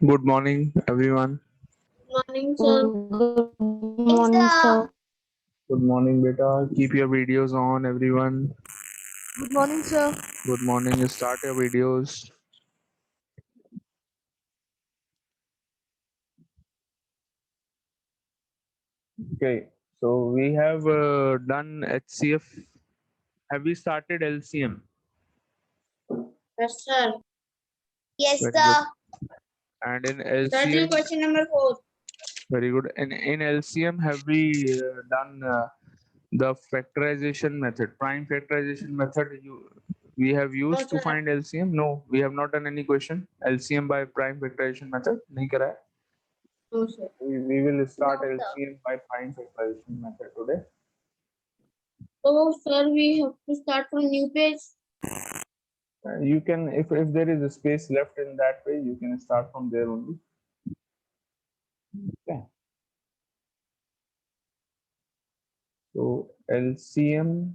Good morning, everyone. Morning, sir. Good morning, sir. Good morning, beta. Keep your videos on, everyone. Good morning, sir. Good morning. Start your videos. Okay. So we have done HCF. Have we started LCM? Yes, sir. Yes, Very good. sir. And in Starting LCM, question number 4. very good. In LCM, have we done the factorization method, prime factorization method? We have No, used to sir. find LCM. No, we have not done any question. LCM by prime factorization method. नहीं करा है. No, sir. We will start No, sir. LCM by prime factorization method today. So, sir, we have to start from new page. You can, if there is a space left in that way, you can start from there only. Okay. So LCM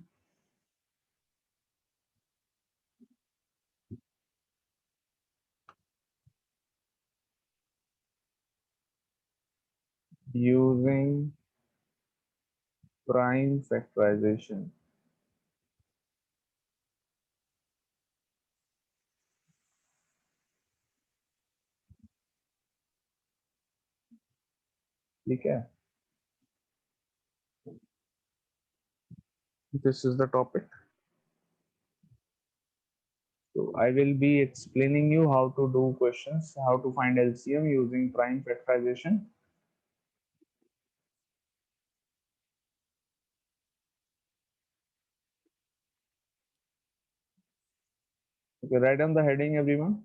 using prime factorization. ठीक है. This is the topic. So I will be explaining you how to do questions, how to find LCM using prime factorization. Okay, write down the heading, everyone.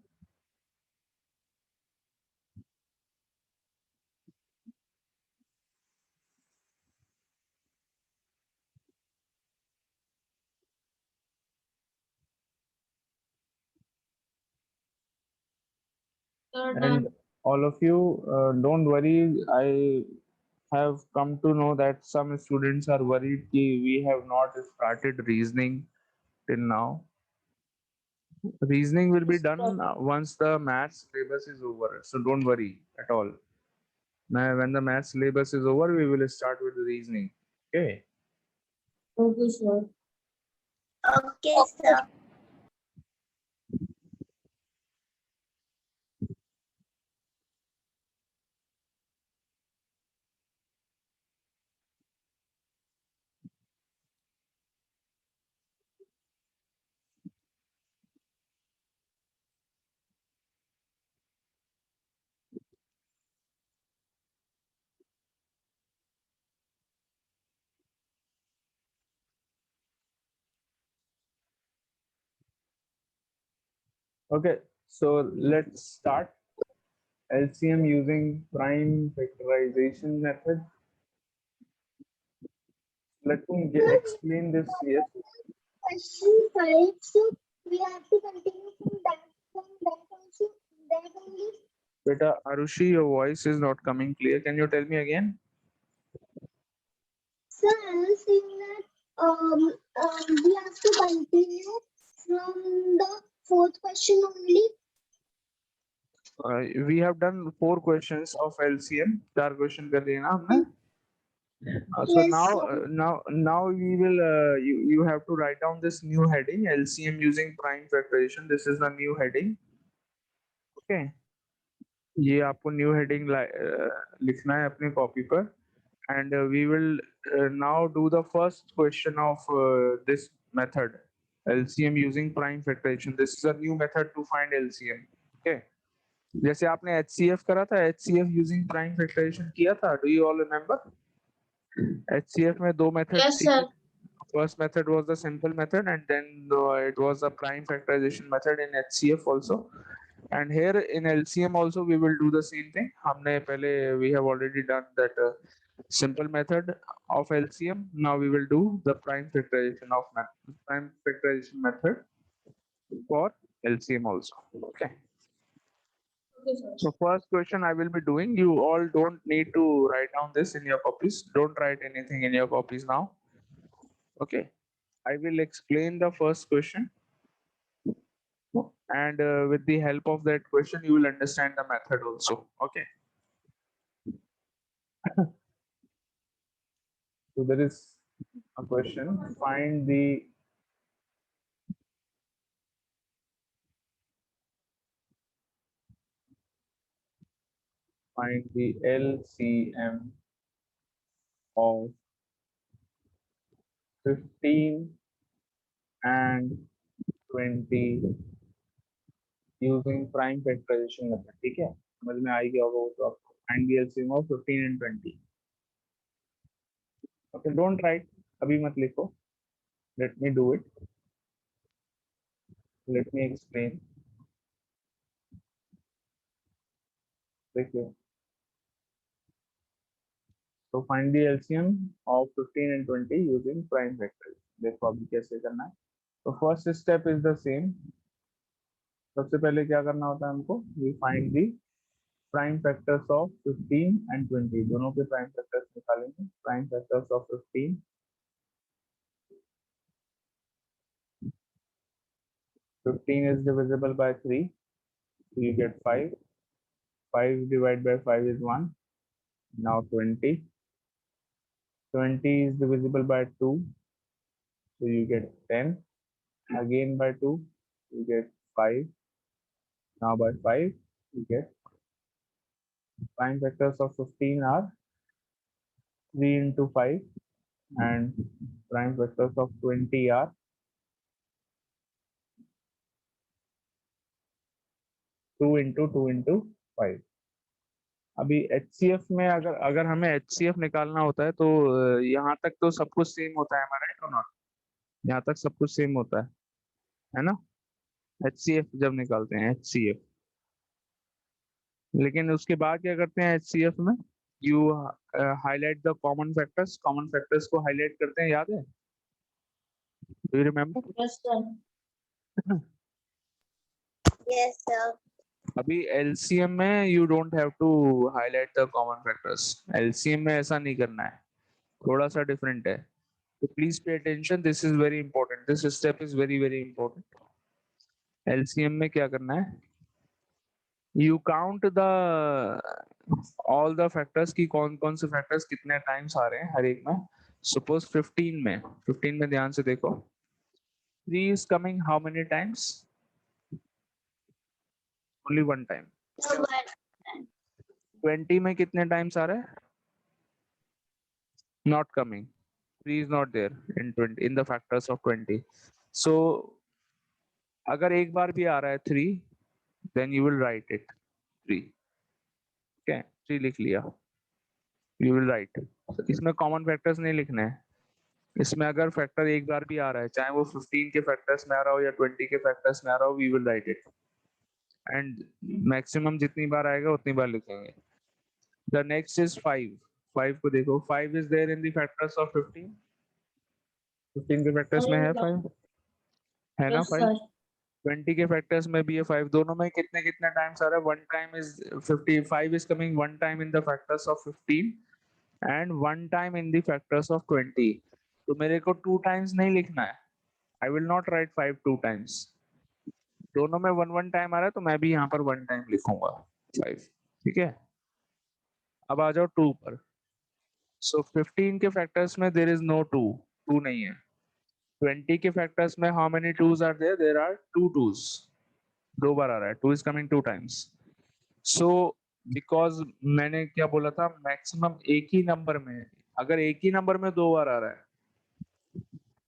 Sir, And done. all of you, don't worry. I have come to know that some students are worried that we have not started reasoning till now. Reasoning will be Yes, sir. done once the maths syllabus is over. So don't worry at all. Now, when the maths syllabus is over, we will start with the reasoning. Okay. Okay, sir. Okay, sir. Okay. So let's start LCM using prime factorization method. Let me explain this. Yes. Question 5. So, we have to continue from that also. That only. Beta Arushi, your voice is not coming clear. Can you tell me again? Sir, I was saying that we have to continue from the fourth question only. We have done 4 questions of LCM. 4 question कर दिए ना हमने? So Yes, now, sir. now we will. You have to write down this new heading LCM using prime factorization. This is the new heading. Okay. ये आपको new heading लिखना है अपने copy पर. And we will now do the first question of this method LCM using prime factorization. This is a new method to find LCM. Okay. जैसे आपने HCF करा था, HCF using prime factorization किया था. Do you all remember? HCF में 2 methods Yes, सीखे. sir. First method was the simple method, and then it was a prime factorization method in HCF also. And here in LCM also we will do the same thing. हमने पहले we have already done that simple method of LCM. Now we will do the prime factorization method for LCM also. Okay. Okay, sir. So first question I will be doing. You all don't need to write down this in your copies. Don't write anything in your copies now. Okay. I will explain the first question. and with the help of that question you will understand the method also. Okay. So there is a question, find the LCM of 15 and 20 using prime factorization method. ठीक है, समझ में आ ही गया होगा वो तो आपको. Find the LCM of 15 and 20. Okay, don't write, अभी मत लिखो. Let me do it. Let me explain. देखिए. So find the LCM of 15 and 20 using prime factorization. देखो अभी कैसे करना है. तो first step is the same. सबसे पहले क्या करना होता है हमको, we find the prime factors of 15 and 20. दोनों के prime factors निकालेंगे. Prime factors of 15. 15 is divisible by 3, so you get 5. 5 divided by 5 is 1. Now 20. 20 is divisible by 2, so you get 10. Again by 2, you get 5. Now by 5, you get prime factors of 15 are 3 into 5, and prime factors of 20 are 2 into 2 into 5. अभी HCF में अगर हमें HCF निकालना होता है तो यहाँ तक तो सब कुछ सेम होता है, हमारा राइट और नॉट. यहाँ तक सब कुछ सेम होता है ना. HCF जब निकालते हैं HCF, लेकिन उसके बाद क्या करते हैं HCF में, you highlight the common factors को हाईलाइट करते हैं, याद है? Do you remember? Yes, sir. Yes, sir. अभी LCM में you don't have to highlight the common factors. LCM में ऐसा नहीं करना है, थोड़ा सा डिफरेंट है. तो please pay attention, this is very important, this step is very very important. LCM में क्या करना है, you count the all the factors की कौन कौन से फैक्टर्स कितने टाइम्स आ रहे हैं हर एक में. सपोज 15 में ध्यान से देखो, 3 is coming how many times? Only one time. 20 में कितने टाइम्स आ रहा है? Not coming. 3 is not there in 20 in the factors of 20. So अगर एक बार भी आ रहा है 3, then you will write it 3. Okay, 3 लिख लिया, you will write. इसमें कॉमन फैक्टर्स नहीं लिखने हैं. इसमें अगर फैक्टर एक बार भी आ रहा है, चाहे वो 15 के फैक्टर्स में आ रहा हो या 20 के फैक्टर्स में आ रहा हो, we will write it. And maximum जितनी बार आएगा उतनी बार लिखेंगे. The next is 5. 5 को देखो, 5 is there in the factors of 15. 15 के फैक्टर्स में है 5, है ना 5. 20 के फैक्टर्स में भी है 5. दोनों में कितने कितने टाइम्स आ रहा है? One time is 55 is coming one time in the factors of 15 and one time in the factors of 20. तो मेरे को 2 टाइम्स नहीं लिखना है. I will not right 5 2 times. दोनों में 1 टाइम आ रहा है, तो मैं भी यहाँ पर 1 टाइम लिखूंगा 5. ठीक है. अब आ जाओ 2 पर. सो 15 के फैक्टर्स में देयर इज नो 2 नहीं है. 20 के फैक्टर्स में how many 2s are there? There are 2 2s. 2 बार आ रहा है, 2 is coming 2 times. So because मैंने क्या बोला था, मैक्सिमम एक ही नंबर में, अगर एक ही नंबर में 2 बार आ रहा है,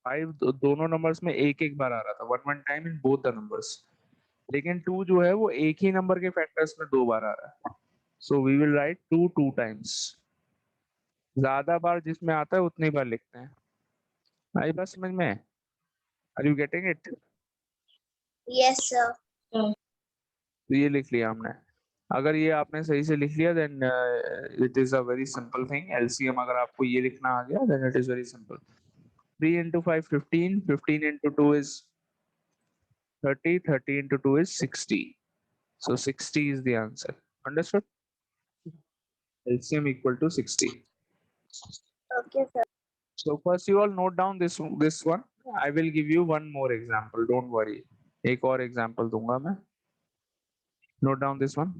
5 दोनों नंबर्स में एक एक बार आ रहा था, 1 time in both the numbers. लेकिन 2 जो है वो एक ही नंबर के फैक्टर्स में 2 बार आ रहा है. So we will write 2 2 times. ज्यादा बार जिसमें आता है उतनी बार लिखते हैं. आई बात समझ में? Are you getting it? Yes, sir. तो ये लिख लिया हमने. अगर ये आपने सही से लिख लिया, then it is a very simple thing. LCM अगर आपको ये लिखना आ गया, then it is very simple. 3 into 5 15, 15 into 2 is 30, 30 into 2 is 60. So 60 is the answer. Understood? LCM equal to 60. Okay, sir. So first you all note down this one. I will give you one more example. Don't worry. एक और example दूंगा मैं, note down this one.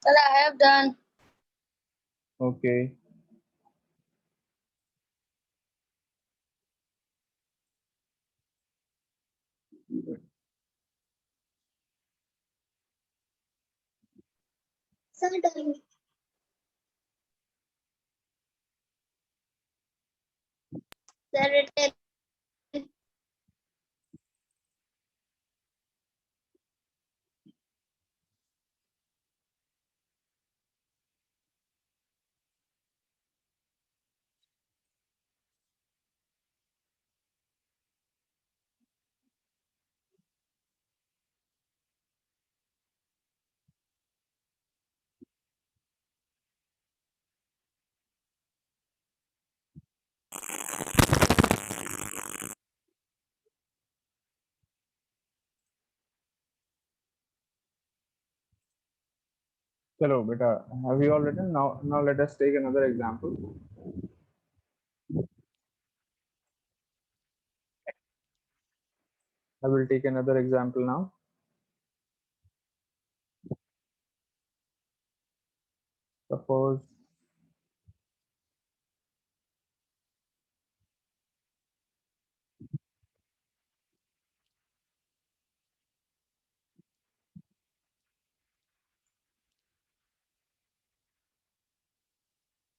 Well, I have done. Okay, Sir, done. Sir, written. चलो बेटा, have you all written? Now let us take another example. I will take another example now. Suppose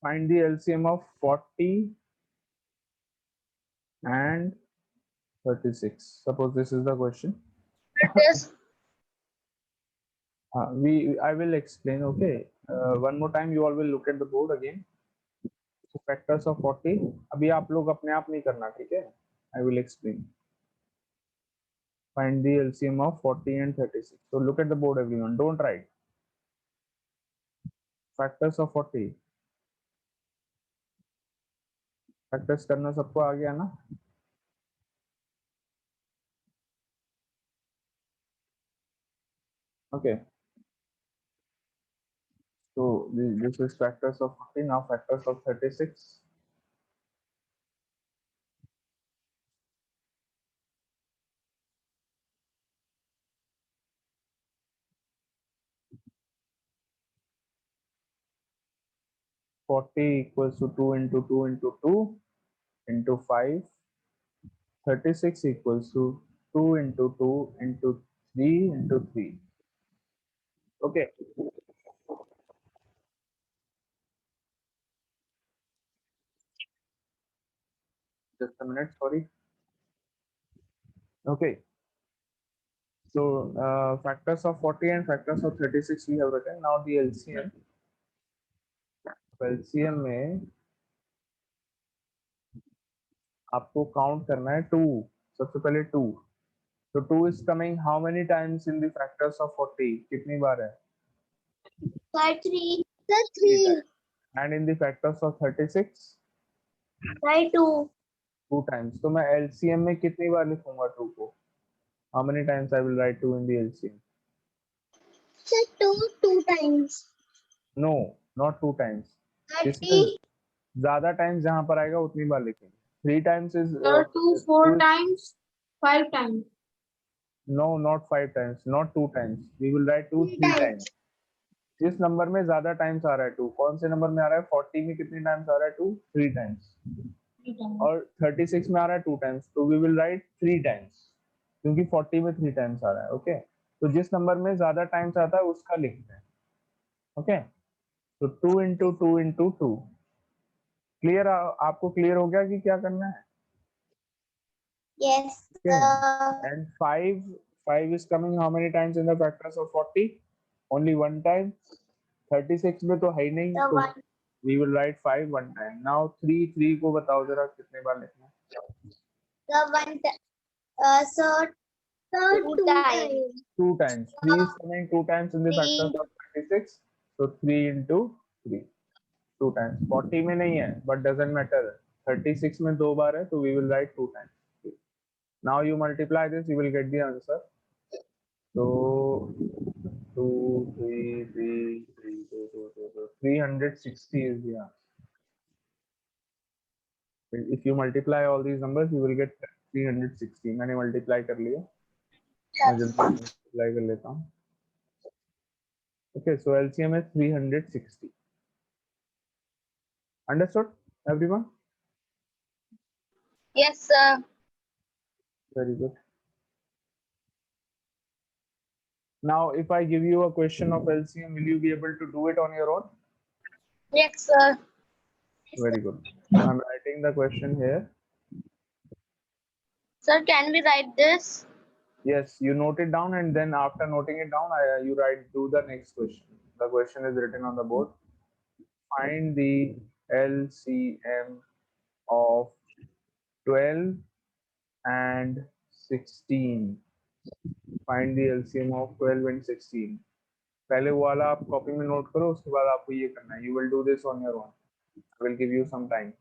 find the LCM of 40 and 36. Suppose this is the question. Yes. I will explain. Okay. One more time, you all will look at the board again. So factors of 40. अभी आप लोग अपने आप नहीं करना, ठीक है? I will explain. Find the LCM of 40 and 36. So look at the board, everyone. Don't write. Factors of 40. Factors करना सबको आ गया ना? Okay. So this is factors of 40. Now factors of 36. 40 equals to 2 into 2 into 2 into 5. 36 equals to 2 into 2 into 3 into 3. Okay. Just a minute, sorry. Okay. So factors of 40 and factors of 36 we have written. Now the LCM. LCM में आपको count करना है 2. सबसे पहले 2. So 2 is coming how many times in the factors of 40? कितनी बार है? By 3. The 3. And in the factors of 36? By 2. 2 times. तो मैं LCM में कितनी बार लिखूंगा 2 को? How many times I will write 2 in the LCM? So 2 times. No, not 2 times. 30. ज्यादा times जहां पर आएगा उतनी बार लिखेंगे. 3 times is 2 4 times. 5 times. No, not 5 times, not 2 times. We will write 2 3 times. जिस नंबर में ज्यादा टाइम्स आ रहा है 2, कौन से नंबर में आ रहा है? 40 में कितने टाइम्स आ रहा है 2? 3 टाइम्स. और 36 में आ रहा है 2 टाइम्स, तो वी विल राइट 3 टाइम्स, क्योंकि 40 में 3 टाइम्स आ रहा है. ओके, तो जिस नंबर में ज्यादा टाइम्स आता है उसका लिखते हैं. ओके, तो 2 इंटू 2 इंटू 2. क्लियर? आपको क्लियर हो गया कि क्या करना है? Yes. And 5 is coming how many times in the factors of 40? Only one time. 36 में तो है ही नहीं, The तो one. we will write 5 one time. Now 3 को बताओ जरा कितने बार लिखना है? The one. So 2 times. 2 times. 3 is coming 2 times in the factors of 36. So 3 into 3. 2 times. 40 में नहीं है, but doesn't matter. 36 में 2 बार है, तो we will write 2 times. Now you multiply this, you will get the answer. So 2, 3, 3, 3, 2, 360 is the answer. If you multiply all these numbers, you will get 360. मैंने multiply कर लिया. मैं जल्दी multiply कर लेता हूँ. Okay, so LCM is 360. Understood, everyone? Yes, sir. Very good. Now, if I give you a question of LCM, will you be able to do it on your own? Yes, sir. Very good. I'm writing the question here. Sir, can we write this? Yes, you note it down, and then after noting it down, you do the next question. The question is written on the board. Find the LCM of 12 and 16. Find the LCM of 12 and 16. पहले वो वाला आप copy में note करो, उसके बाद आपको ये करना है. You will do this on your own. I will give you some time.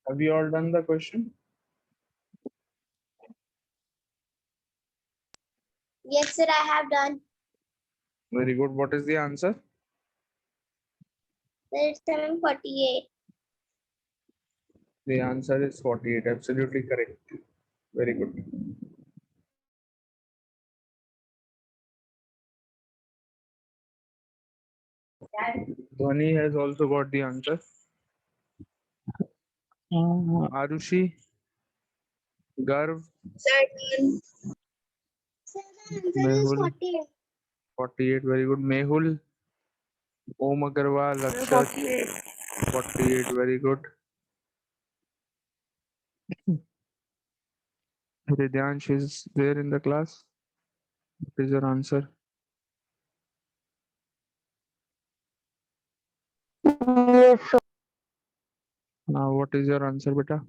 Have you all done the question? Yes, sir, I have done. Very good. What is the answer? It's 748. The answer is 48. Absolutely correct. Very good. Dhwani has also got the answer. Arushi, Garv, Sir, the answer is Mehul, 48. 48. Very good. Mehul, Om Agarwal, Akshat, 48. Very good. Ridyansh is there in the class. What is your answer? Yes, sir. Now, what is your answer, beta?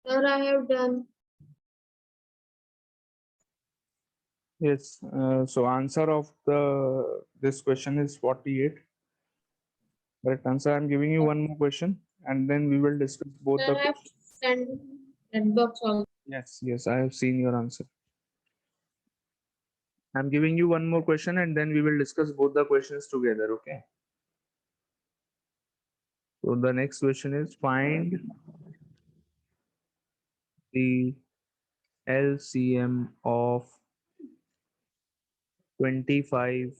Sir, I have done. Yes. So answer of this question is 48. Correct answer. I'm giving you one more question, and then we will discuss both the Sir, I have questions. done red box also. Yes. Yes. I have seen your answer. I'm giving you one more question, and then we will discuss both the questions together. Okay. So the next question is find the LCM of 25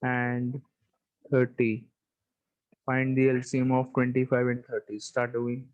and 30. Find the LCM of 25 and 30. Start doing.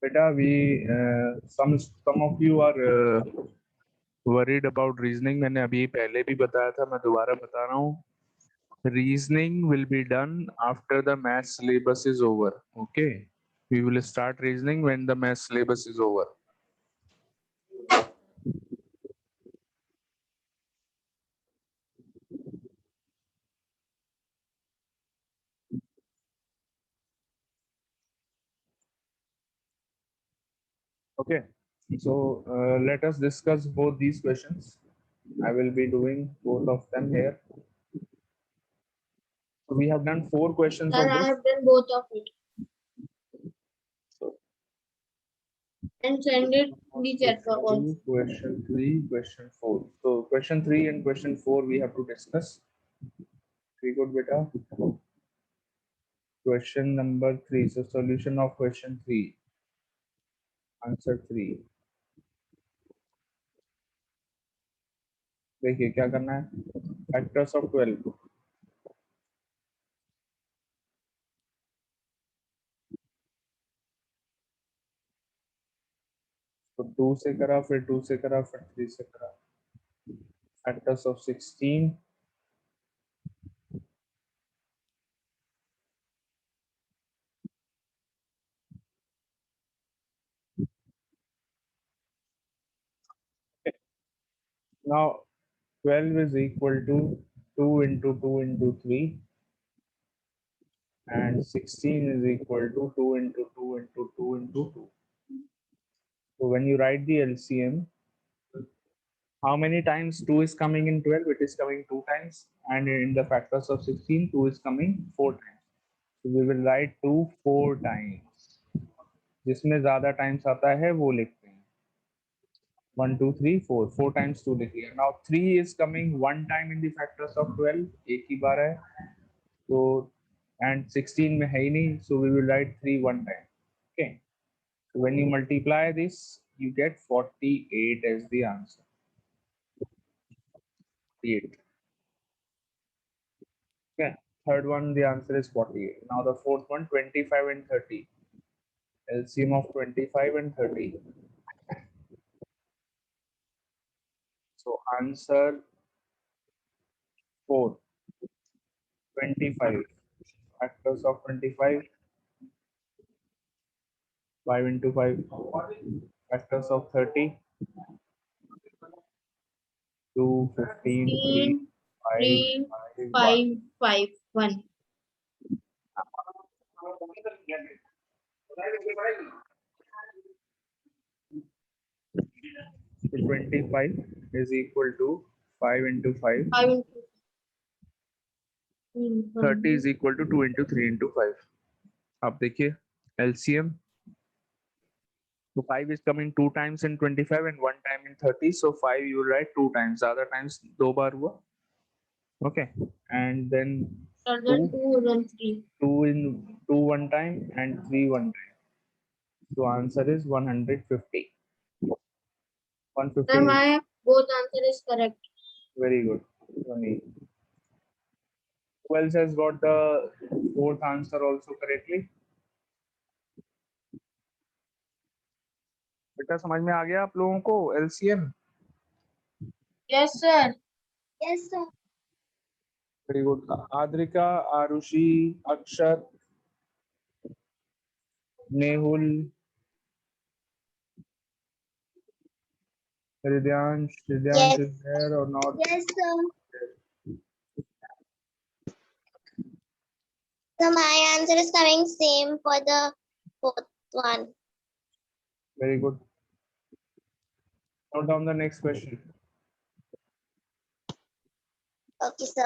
Beta, some of you are worried about reasoning. मैंने अभी पहले भी बताया था, मैं दोबारा बता रहा हूँ. Reasoning will be done after the math syllabus is over. Okay, we will start reasoning when the math syllabus is over. Okay, so let us discuss both these questions. I will be doing both of them here. So we have done 4 questions Sir, of I this. have done both of it So and send it in the chat question box. 2, question 3, question 4. So question 3 and question 4 we have to discuss. Very good, beta. Question number 3. So solution of question 3. Answer 3. देखिए क्या करना है. Factors of 12. तो 2 से करा, फिर 2 से करा, फिर 3 से करा. Factors of 16. Now 12 is equal to 2 into 2 into 3, and 16 is equal to 2 into 2 into 2 into 2. So when you write the LCM, how many times 2 is coming in 12? It is coming 2 times, and in the factors of 16, 2 is coming 4 times. So we will write 2 4 times. जिसमें ज़्यादा times आता है वो लिखते हैं. 1 2 3 4, 4 times 2 लिखिए. Now 3 is coming 1 time in the factors of 12, एक ही बार है. So and 16 में है ही नहीं, so we will write 3 1 time. Okay. So when you multiply this, you get 48 as the answer. 48. Okay. Third one, the answer is 48. Now the fourth one, 25 and 30. LCM of 25 and 30. So answer 4. 25. Factors of 25. 5 into 5. Factors of 30. 2, 15, 3, 15, 5, 3, 5, 5, 5, 1. 25 is equal to 5 into 5. 5 into 30 is 1. equal to 2 into 3 into 5. अब देखिए LCM. So 5 is coming 2 times in 25 and 1 time in 30. So 5 you write 2 times. Other times 2 बार हुआ. Okay. And then Sir, 2, then 2, then 3. 2 in 2 1 time and 3 1 time. So answer is 150. Sir, 150. my both answer is correct. Very good. Sunny. Who else has got the fourth answer also correctly? बेटा समझ में आ गया आप लोगों को LCM? Yes, sir. Yes, sir. Very good. Adrika, Arushi, Akshar, Mehul, Hridyansh. Hridyansh Yes. is there or not? Yes, sir. So my answer is coming same for the fourth one. Very good. Note down the next question. Okay, sir.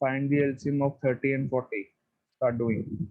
Find the LCM of 30 and 40. Start doing.